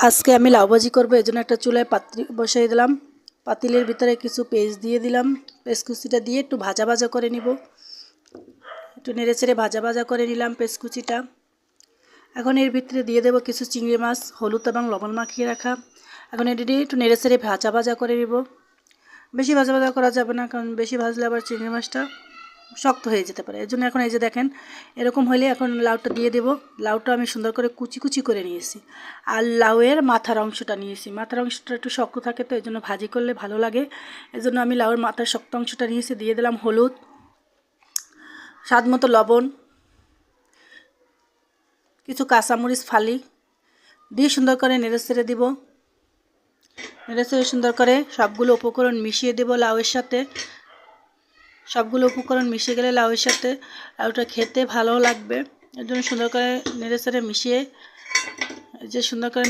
আজকে আমি লাউ ভাজি করব, এজন্য একটা চুলায় পাত্র বসিয়ে দিলাম। পাতিলের ভিতরে কিছু পেস্ট দিয়ে দিলাম। পেস্ট কুচিটা দিয়ে একটু ভাজা ভাজা করে নিব। একটু নেড়ে চেড়ে ভাজা ভাজা করে নিলাম পেস্ট কুচিটা। এখন এর ভিতরে দিয়ে দেব কিছু চিংড়ি মাছ, হলুদ এবং লবণ মাখিয়ে রাখা। এখন এটি দিয়ে একটু নেড়ে চেড়ে ভাজা ভাজা করে নিব। বেশি ভাজা ভাজা করা যাবে না, কারণ বেশি ভাজলে আবার চিংড়ি মাছটা শক্ত হয়ে যেতে পারে। এর জন্য এখন এই যে দেখেন এরকম হলে এখন লাউটা দিয়ে দেব। লাউটা আমি সুন্দর করে কুচি কুচি করে নিয়েছি। আর লাউয়ের মাথার অংশটা নিয়েছি। মাথার অংশটা একটু শক্ত থাকে, তো এই জন্য ভাজি করলে ভালো লাগে। এই জন্য আমি লাউয়ের মাথার শক্ত অংশটা নিয়েছি। দিয়ে দিলাম হলুদ, স্বাদ মতো লবণ, কিছু কাঁচামরিচ ফালি দিয়ে সুন্দর করে নেড়ে চেড়ে দিব। নেড়ে চেড়ে সুন্দর করে সবগুলো উপকরণ মিশিয়ে দেব লাউয়ের সাথে। সবগুলো উপকরণ মিশে গেলে লাউয়ের সাথে লাউটা খেতে ভালো লাগবে। এর জন্য সুন্দর করে নেড়ে চেড়ে মিশিয়ে যে সুন্দর করে